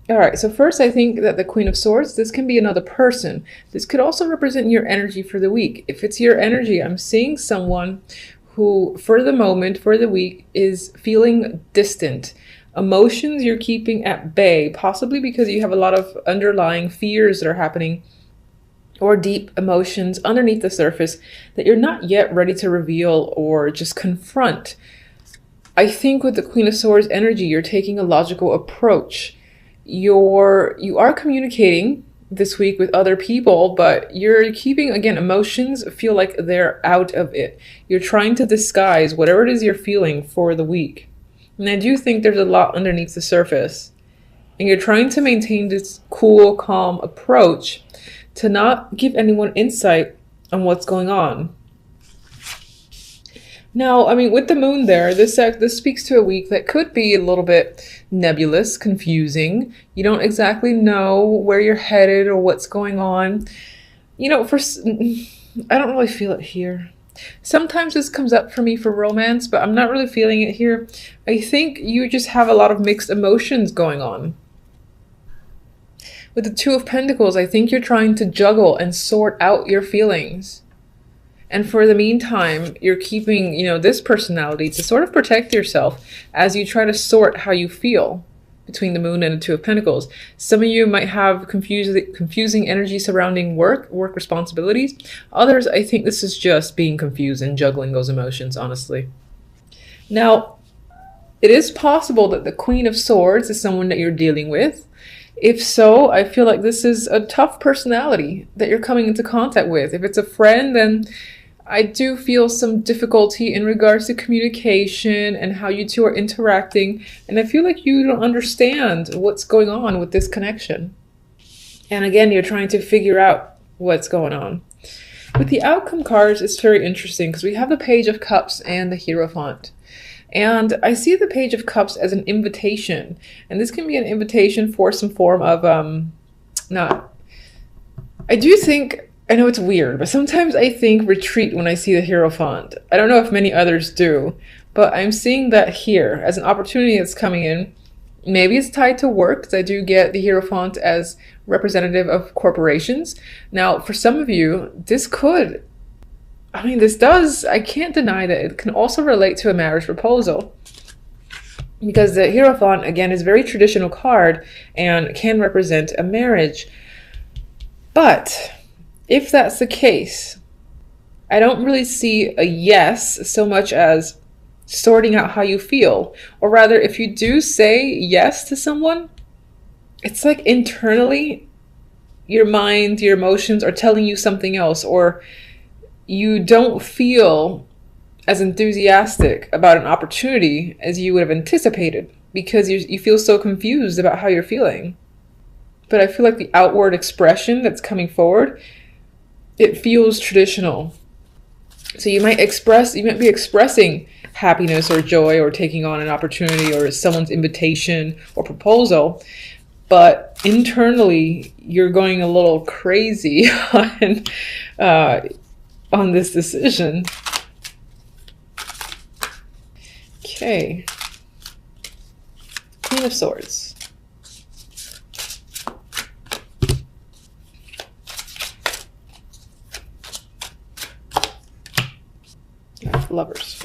All right, so first I think that the Queen of Swords, this can be another person. This could also represent your energy for the week. If it's your energy, I'm seeing someone who, for the moment, for the week, is feeling distant. Emotions you're keeping at bay, possibly because you have a lot of underlying fears that are happening or deep emotions underneath the surface that you're not yet ready to reveal or just confront. I think with the Queen of Swords energy, you're taking a logical approach. You are communicating this week with other people, but you're keeping, again, emotions feel like they're out of it. You're trying to disguise whatever it is you're feeling for the week. And I do think there's a lot underneath the surface. And you're trying to maintain this cool, calm approach to not give anyone insight on what's going on. Now, I mean, with the moon there, this speaks to a week that could be a little bit nebulous, confusing. You don't exactly know where you're headed or what's going on. You know, I don't really feel it here. Sometimes this comes up for me for romance, but I'm not really feeling it here. I think you just have a lot of mixed emotions going on. With the Two of Pentacles, I think you're trying to juggle and sort out your feelings. And for the meantime, you're keeping, this personality to sort of protect yourself as you try to sort how you feel between the moon and the Two of Pentacles. Some of you might have confusing energy surrounding work responsibilities. Others, I think this is just being confused and juggling those emotions, honestly. Now, it is possible that the Queen of Swords is someone that you're dealing with. If so, I feel like this is a tough personality that you're coming into contact with. If it's a friend, then I do feel some difficulty in regards to communication and how you two are interacting. And I feel like you don't understand what's going on with this connection. And again, you're trying to figure out what's going on. With the outcome cards, it's very interesting because we have the Page of Cups and the Hierophant. And I see the Page of Cups as an invitation. And this can be an invitation for some form of, I know it's weird, but sometimes I think retreat when I see the Hierophant. I don't know if many others do, but I'm seeing that here as an opportunity that's coming in. Maybe it's tied to work, because I do get the Hierophant as representative of corporations. Now, for some of you, I can't deny that it can also relate to a marriage proposal. Because the Hierophant, again, is a very traditional card and can represent a marriage. But if that's the case, I don't really see a yes so much as sorting out how you feel. Or rather, if you do say yes to someone, it's like internally your mind, your emotions are telling you something else, or you don't feel as enthusiastic about an opportunity as you would have anticipated because you feel so confused about how you're feeling. But I feel like the outward expression that's coming forward, it feels traditional. So you might be expressing happiness or joy or taking on an opportunity or someone's invitation or proposal, but internally you're going a little crazy on this decision. Okay. Queen of Swords. Lovers.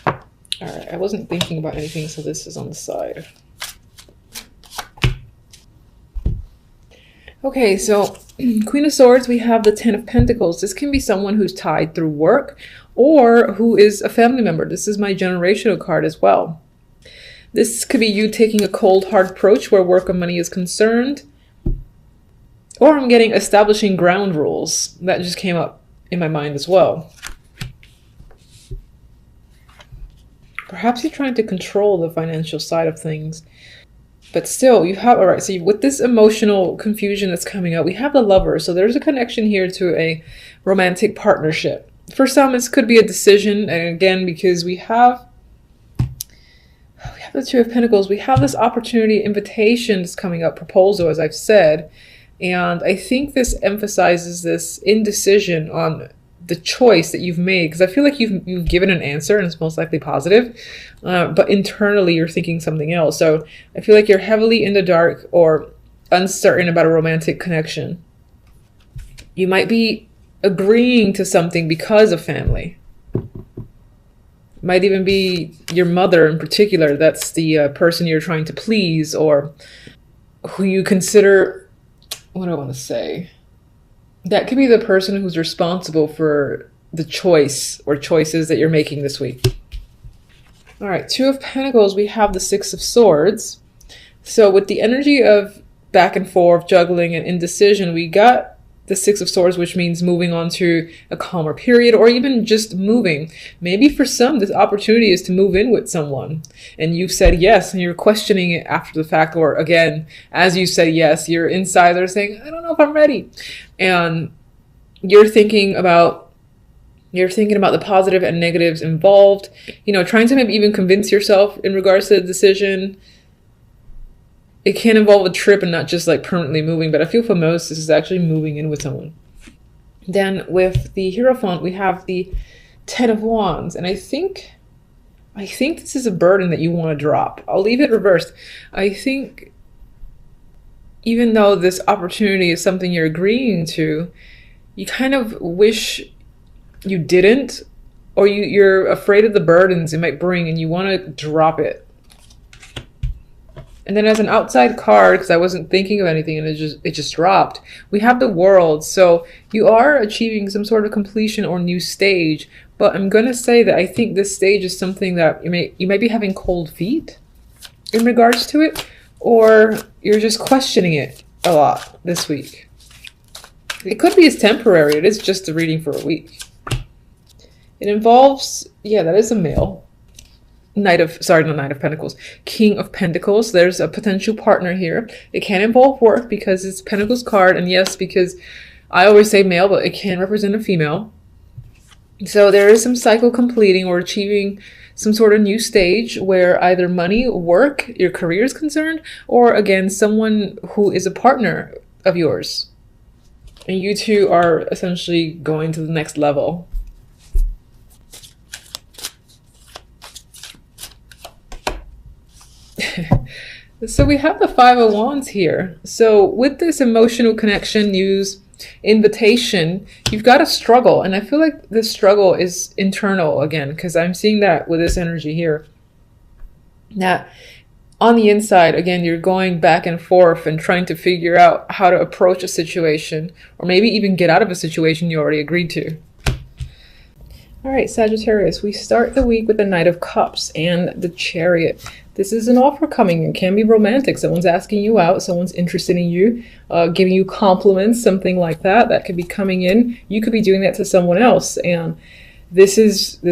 All right, I wasn't thinking about anything, so this is on the side. Okay, so Queen of Swords, we have the Ten of Pentacles. This can be someone who's tied through work or who is a family member. This is my generational card as well. This could be you taking a cold, hard approach where work and money is concerned. Or I'm getting establishing ground rules. That just came up in my mind as well. Perhaps you're trying to control the financial side of things. But still, you have, all right, so with this emotional confusion that's coming up, we have the Lover. So there's a connection here to a romantic partnership. For some, this could be a decision. And again, because we have the Two of Pentacles, we have this opportunity, invitations coming up, proposal, as I've said. And I think this emphasizes this indecision on the choice that you've made, because I feel like you've given an answer and it's most likely positive, but internally you're thinking something else. So I feel like you're heavily in the dark or uncertain about a romantic connection. You might be agreeing to something because of family. Might even be your mother in particular. That's the person you're trying to please, or who you consider, what do I want to say? That could be the person who's responsible for the choice or choices that you're making this week. All right, Two of Pentacles, we have the Six of Swords. So with the energy of back and forth, juggling and indecision, we got the Six of Swords, which means moving on to a calmer period, or even just moving. Maybe for some, this opportunity is to move in with someone and you've said yes and you're questioning it after the fact, or again, as you said yes, you're inside there saying, I don't know if I'm ready. And you're thinking about the positive and negatives involved, you know, trying to maybe even convince yourself in regards to the decision. It can involve a trip and not just like permanently moving, but I feel for most, this is actually moving in with someone. Then with the Hierophant, we have the Ten of Wands. And I think this is a burden that you want to drop. I'll leave it reversed. I think even though this opportunity is something you're agreeing to, you kind of wish you didn't, or you're afraid of the burdens it might bring and you want to drop it. And then as an outside card, because I wasn't thinking of anything and it just dropped, we have the World. So you are achieving some sort of completion or new stage, but I'm going to say that I think this stage is something that you may be having cold feet in regards to it, or you're just questioning it a lot this week. It could be as temporary. It is just a reading for a week. It involves, yeah, that is a male. Not Knight of Pentacles, King of Pentacles. There's a potential partner here. It can involve work because it's Pentacles card, and yes, because I always say male, but it can represent a female. So there is some cycle completing or achieving some sort of new stage where either money, work, your career is concerned, or again, someone who is a partner of yours. And you two are essentially going to the next level. So we have the Five of Wands here. So with this emotional connection, news, invitation, you've got a struggle. And I feel like this struggle is internal again, because I'm seeing that with this energy here. Now, on the inside, again, you're going back and forth and trying to figure out how to approach a situation, or maybe even get out of a situation you already agreed to. All right, Sagittarius, we start the week with the Knight of Cups and the Chariot. This is an offer coming. It can be romantic. Someone's asking you out. Someone's interested in you, giving you compliments, something like that. That could be coming in. You could be doing that to someone else. And this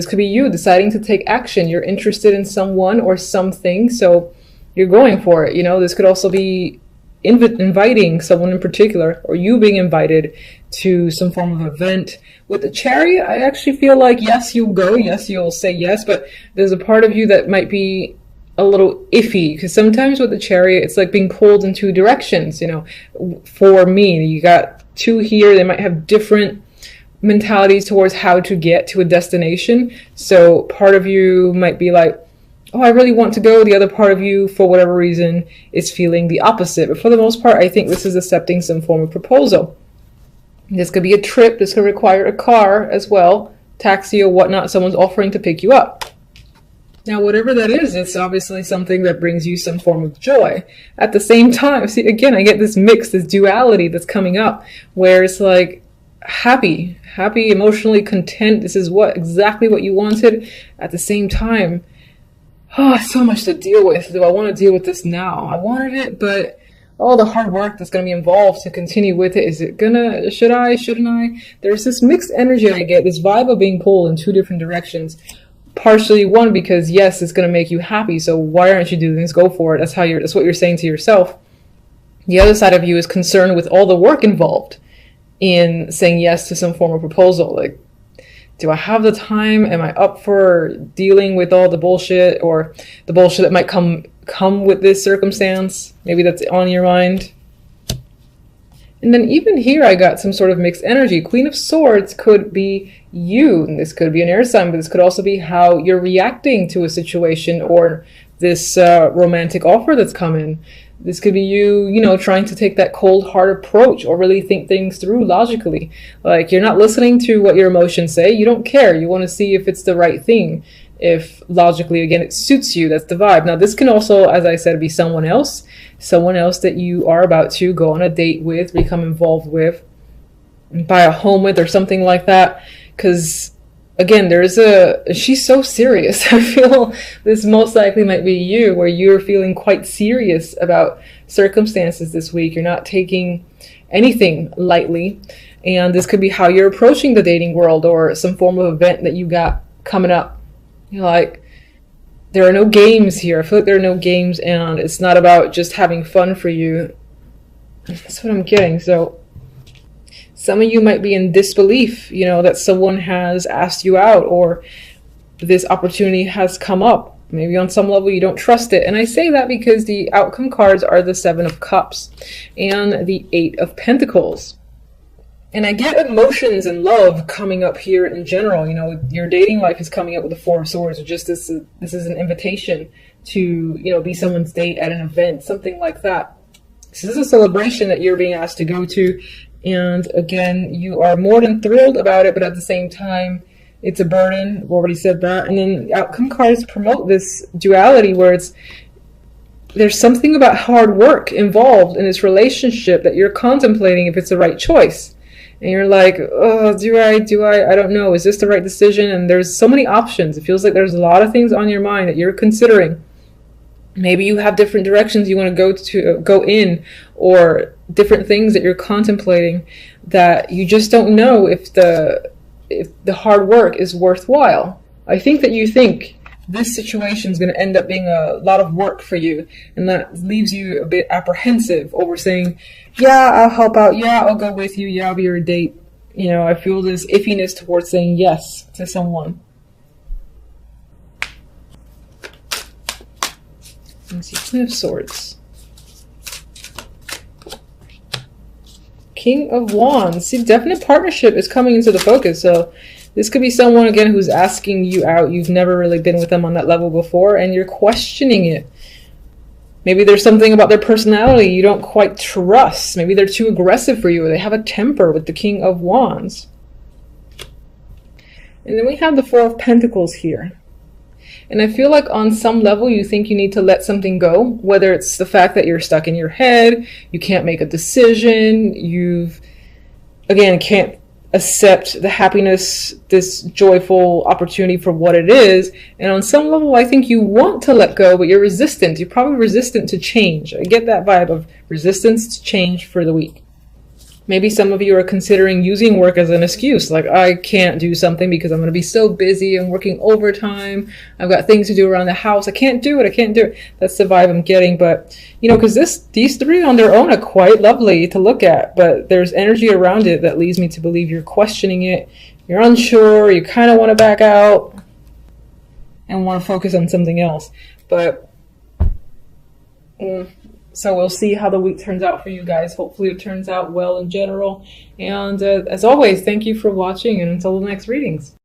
could be you deciding to take action. You're interested in someone or something, so you're going for it. You know, this could also be inviting someone in particular, or you being invited to some form of event. With the Chariot, I actually feel like, yes, you'll go. Yes, you'll say yes, but there's a part of you that might be a little iffy, because sometimes with the Chariot, it's like being pulled in two directions. You know, for me, you got two here. They might have different mentalities towards how to get to a destination. So part of you might be like, oh, I really want to go. The other part of you, for whatever reason, is feeling the opposite. But for the most part, I think this is accepting some form of proposal. This could be a trip. This could require a car as well, taxi or whatnot. Someone's offering to pick you up. Now, whatever that is, it's obviously something that brings you some form of joy. At the same time, see, again, I get this mix, this duality that's coming up, where it's like happy, emotionally content. This is exactly what you wanted. At the same time, oh, so much to deal with. Do I want to deal with this now? I wanted it, but all the hard work that's going to be involved to continue with it. Is it gonna, should I, shouldn't I? There's this mixed energy I get, this vibe of being pulled in two different directions. Partially, one, because yes, it's going to make you happy, so why aren't you doing this? Go for it. That's what you're saying to yourself. The other side of you is concerned with all the work involved in saying yes to some form of proposal. Like, do I have the time? Am I up for dealing with all the bullshit, or the bullshit that might come with this circumstance? Maybe that's on your mind. And then even here I got some sort of mixed energy. Queen of Swords could be you, and this could be an air sign, but this could also be how you're reacting to a situation or this romantic offer that's come in. This could be you, you know, trying to take that cold hard approach or really think things through logically. Like, you're not listening to what your emotions say. You don't care. You want to see if it's the right thing. If logically, again, it suits you. That's the vibe. Now, this can also, as I said, be someone else that you are about to go on a date with, become involved with, buy a home with, or something like that. Because again, she's so serious. I feel this most likely might be you, where you're feeling quite serious about circumstances this week. You're not taking anything lightly. And this could be how you're approaching the dating world, or some form of event that you got coming up. You're like, there are no games here. I feel like there are no games, and it's not about just having fun for you. That's what I'm getting. So some of you might be in disbelief, you know, that someone has asked you out, or this opportunity has come up. Maybe on some level you don't trust it. And I say that because the outcome cards are the 7 of Cups and the 8 of Pentacles. And I get emotions and love coming up here in general. You know, your dating life is coming up with the 4 of Swords, or just this is an invitation to, you know, be someone's date at an event, something like that. This is a celebration that you're being asked to go to. And again, you are more than thrilled about it, but at the same time, it's a burden. I've already said that. And then the outcome cards promote this duality where there's something about hard work involved in this relationship that you're contemplating if it's the right choice. And you're like, oh, do I don't know. Is this the right decision? And there's so many options. It feels like there's a lot of things on your mind that you're considering. Maybe you have different directions you want to go in, or different things that you're contemplating that you just don't know if the hard work is worthwhile. I think that you think this situation is going to end up being a lot of work for you, and that leaves you a bit apprehensive over saying, yeah, I'll help out, yeah, I'll go with you, yeah, I'll be your date. You know, I feel this iffiness towards saying yes to someone. Let's see, Queen of Swords. King of Wands. See, definite partnership is coming into the focus. So this could be someone, again, who's asking you out. You've never really been with them on that level before, and you're questioning it. Maybe there's something about their personality you don't quite trust. Maybe they're too aggressive for you, or they have a temper with the King of Wands. And then we have the 4 of Pentacles here. And I feel like on some level you think you need to let something go, whether it's the fact that you're stuck in your head, you can't make a decision, again, can't accept the happiness, this joyful opportunity for what it is. And on some level, I think you want to let go, but you're resistant. You're probably resistant to change. I get that vibe of resistance to change for the week. Maybe some of you are considering using work as an excuse, like, I can't do something because I'm going to be so busy, I'm working overtime, I've got things to do around the house, I can't do it. That's the vibe I'm getting. But, you know, because these 3 on their own are quite lovely to look at, but there's energy around it that leads me to believe you're questioning it, you're unsure, you kind of want to back out and want to focus on something else. But so we'll see how the week turns out for you guys. Hopefully it turns out well in general. And as always, thank you for watching, and until the next readings.